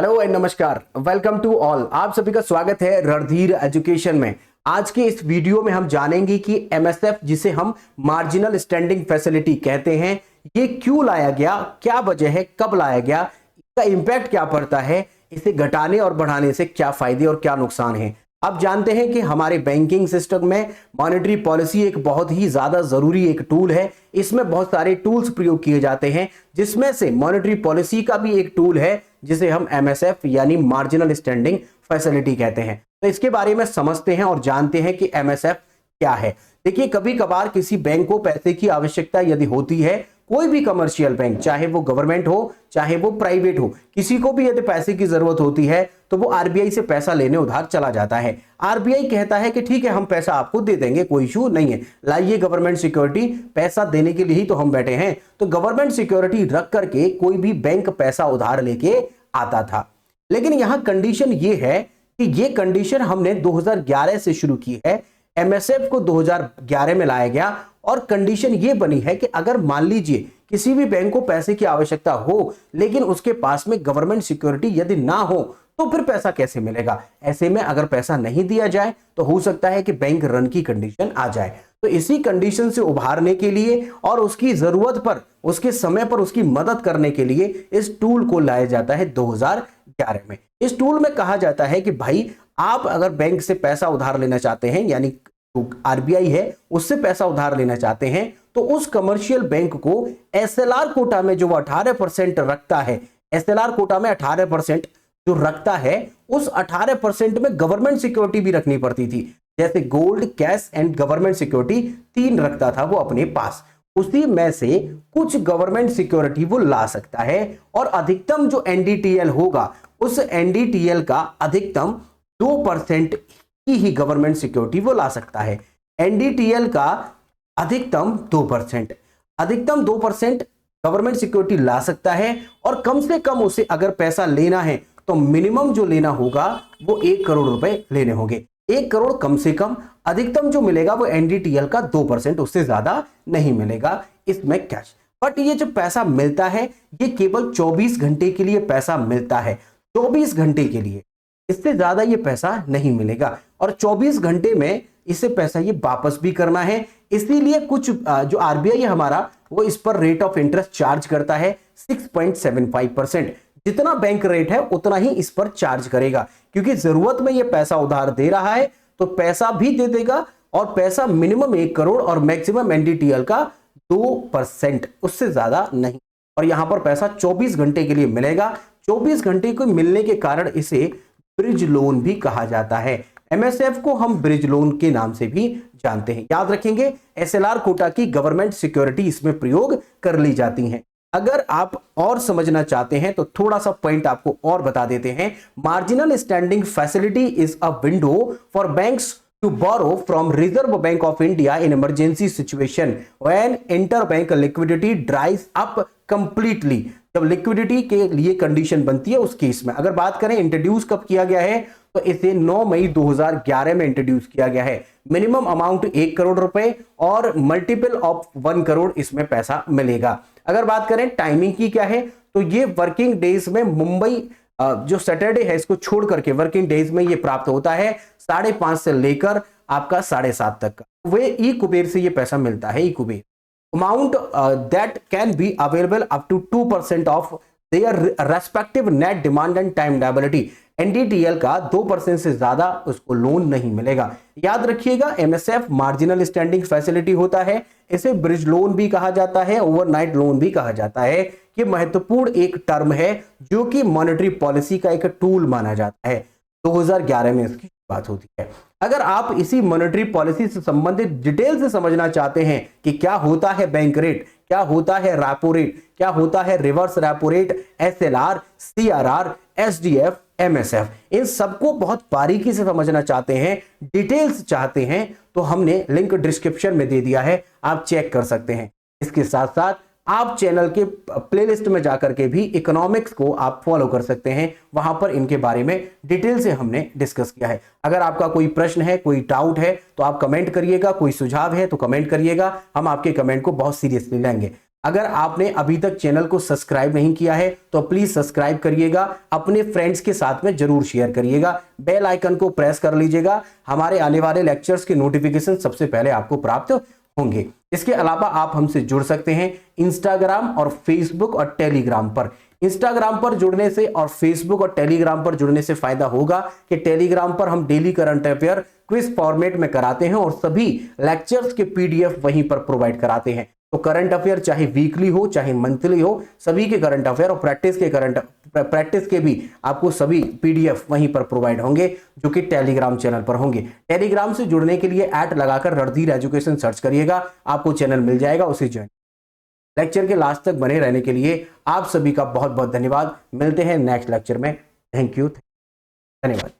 Hello and नमस्कार, welcome to all. आप सभी का स्वागत है रणधीर एजुकेशन में। आज के इस वीडियो में हम जानेंगे कि एमएसएफ, जिसे हम मार्जिनल स्टैंडिंग फैसिलिटी कहते हैं, ये क्यों लाया गया, क्या वजह है, कब लाया गया, इसका इंपैक्ट क्या पड़ता है, इसे घटाने और बढ़ाने से क्या फायदे और क्या नुकसान है। अब जानते हैं कि हमारे बैंकिंग सिस्टम में मॉनेटरी पॉलिसी एक बहुत ही ज्यादा जरूरी एक टूल है। इसमें बहुत सारे टूल्स प्रयोग किए जाते हैं, जिसमें से मॉनेटरी पॉलिसी का भी एक टूल है जिसे हम एमएसएफ यानी मार्जिनल स्टैंडिंग फैसिलिटी कहते हैं। तो इसके बारे में समझते हैं और जानते हैं कि एमएसएफ क्या है। देखिए, कभी कभार किसी बैंक को पैसे की आवश्यकता यदि होती है, कोई भी कमर्शियल बैंक, चाहे वो गवर्नमेंट हो चाहे वो प्राइवेट हो, किसी को भी यदि पैसे की जरूरत होती है तो वो आरबीआई से पैसा लेने उधार चला जाता है। आरबीआई कहता है कि ठीक है, हम पैसा आपको दे देंगे, कोई इशू नहीं है, लाइए गवर्नमेंट सिक्योरिटी, पैसा देने के लिए ही तो हम बैठे हैं। तो गवर्नमेंट सिक्योरिटी रख करके कोई भी बैंक पैसा उधार लेके आता था। लेकिन यहां कंडीशन ये है कि ये कंडीशन हमने 2011 से शुरू की है, एमएसएफ को 2011 में लाया गया और कंडीशन ये बनी है कि अगर मान लीजिए किसी भी बैंक को पैसे की आवश्यकता हो लेकिन उसके पास में गवर्नमेंट सिक्योरिटी यदि ना हो तो फिर पैसा कैसे मिलेगा। ऐसे में अगर पैसा नहीं दिया जाए तो हो सकता है कि बैंक रन की कंडीशन आ जाए। तो इसी कंडीशन से उभारने के लिए और उसकी जरूरत पर, उसके समय पर उसकी मदद करने के लिए इस टूल को लाया जाता है 2011 में। इस टूल में कहा जाता है कि भाई, आप अगर बैंक से पैसा उधार लेना चाहते हैं, यानी आरबीआई है उससे पैसा उधार लेना चाहते हैं, तो उस कमर्शियल बैंक को एसएलआर कोटा में जो 18% रखता है, एसएलआर कोटा में 18% जो रखता है, उस 18% में गवर्नमेंट सिक्योरिटी भी रखनी पड़ती थी। जैसे gold, cash and government security 3 रखता था वो अपने पास। उसी में से कुछ गवर्नमेंट सिक्योरिटी वो ला सकता है और अधिकतम जो एनडीटीएल होगा, उस एनडीटीएल का अधिकतम 2% की ही गवर्नमेंट सिक्योरिटी वो ला सकता है। एनडीटीएल का अधिकतम 2%, अधिकतम 2% गवर्नमेंट सिक्योरिटी ला सकता है और कम से कम उसे अगर पैसा लेना है तो मिनिमम जो लेना होगा वो 1 करोड़ रुपए लेने होंगे। 1 करोड़ कम से कम, अधिकतम जो मिलेगा वो एनडीटीएल का 2%, उससे ज्यादा नहीं मिलेगा इसमें कैश। बट ये जो पैसा मिलता है ये केवल 24 घंटे के लिए पैसा मिलता है, 24 घंटे के लिए, इससे ज्यादा ये पैसा नहीं मिलेगा। और 24 घंटे में इससे पैसा ये वापस भी करना है, इसीलिए कुछ जो आरबीआई है हमारा, वो इस पर रेट ऑफ इंटरेस्ट चार्ज करता है 6.75%। जितना बैंक रेट है उतना ही इस पर चार्ज करेगा, क्योंकि जरूरत में ये पैसा उधार दे रहा है तो पैसा भी दे देगा। और पैसा मिनिमम 1 करोड़ और मैक्सिमम एनडीटीएल का 2%, उससे ज्यादा नहीं। और यहां पर पैसा 24 घंटे के लिए मिलेगा। 24 घंटे को मिलने के कारण इसे ब्रिज लोन भी कहा जाता है। एमएसएफ को हम ब्रिज लोन के नाम से भी जानते हैं। याद रखेंगे, एसएलआर कोटा की गवर्नमेंट सिक्योरिटी इसमें प्रयोग कर ली जाती हैं। अगर आप और समझना चाहते हैं तो थोड़ा सा पॉइंट आपको और बता देते हैं। Marginal standing facility is a window for banks to borrow from Reserve Bank of India in emergency situation when interbank liquidity dries up completely। जब लिक्विडिटी के लिए कंडीशन बनती है उस केस में। अगर बात करें इंट्रोड्यूस कब किया गया है, तो इसे 9 मई 2011 में इंट्रोड्यूस किया गया है। मिनिमम अमाउंट 1 करोड़ रुपए और मल्टीपल ऑफ 1 करोड़ इसमें पैसा मिलेगा। अगर बात करें टाइमिंग की क्या है, तो ये वर्किंग डेज में मुंबई जो सैटरडे है इसको छोड़ करके वर्किंग डेज में ये प्राप्त होता है 5:30 से लेकर आपका 7:30 तक का। वे ई कुबेर से ये पैसा मिलता है, e Kuber. Amount that can be available up to 2% of their respective net demand and time liability. NDTL का 2% से ज्यादा उसको लोन नहीं मिलेगा। याद रखिएगा, एमएसएफ मार्जिनल स्टैंडिंग फैसिलिटी होता है, इसे ब्रिज लोन भी कहा जाता है, ओवरनाइट लोन भी कहा जाता है। ये महत्वपूर्ण एक टर्म है जो कि मॉनेटरी पॉलिसी का एक टूल माना जाता है। 2011 में इसकी बात होती है। अगर आप इसी मॉनेटरी पॉलिसी से संबंधित डिटेल से समझना चाहते हैं कि क्या होता है बैंक रेट, क्या होता है रेपो रेट, क्या होता है reverse repo rate, SLR, CRR, SDF, MSF, इन सबको बहुत बारीकी से समझना चाहते हैं, डिटेल्स चाहते हैं, तो हमने लिंक डिस्क्रिप्शन में दे दिया है, आप चेक कर सकते हैं। इसके साथ साथ आप चैनल के प्लेलिस्ट में जाकर के भी इकोनॉमिक्स को आप फॉलो कर सकते हैं, वहां पर इनके बारे में डिटेल से हमने डिस्कस किया है। अगर आपका कोई प्रश्न है, कोई डाउट है तो आप कमेंट करिएगा, कोई सुझाव है तो कमेंट करिएगा, हम आपके कमेंट को बहुत सीरियसली लेंगे। अगर आपने अभी तक चैनल को सब्सक्राइब नहीं किया है तो प्लीज सब्सक्राइब करिएगा, अपने फ्रेंड्स के साथ में जरूर शेयर करिएगा, बेल आइकन को प्रेस कर लीजिएगा, हमारे आने वाले लेक्चर्स के नोटिफिकेशन सबसे पहले आपको प्राप्त होंगे। इसके अलावा आप हमसे जुड़ सकते हैं इंस्टाग्राम और फेसबुक और टेलीग्राम पर। इंस्टाग्राम पर जुड़ने से और फेसबुक और टेलीग्राम पर जुड़ने से फायदा होगा कि टेलीग्राम पर हम daily current affair quiz format में कराते हैं और सभी लेक्चर्स के पीडीएफ वहीं पर प्रोवाइड कराते हैं। तो करंट अफेयर चाहे वीकली हो चाहे मंथली हो, सभी के करंट अफेयर और प्रैक्टिस के भी आपको सभी पीडीएफ वहीं पर प्रोवाइड होंगे, जो कि टेलीग्राम चैनल पर होंगे। टेलीग्राम से जुड़ने के लिए ऐड लगाकर रणधीर एजुकेशन सर्च करिएगा, आपको चैनल मिल जाएगा, उसे ज्वाइन। लेक्चर के लास्ट तक बने रहने के लिए आप सभी का बहुत बहुत धन्यवाद। मिलते हैं नेक्स्ट लेक्चर में। थैंक यू, धन्यवाद।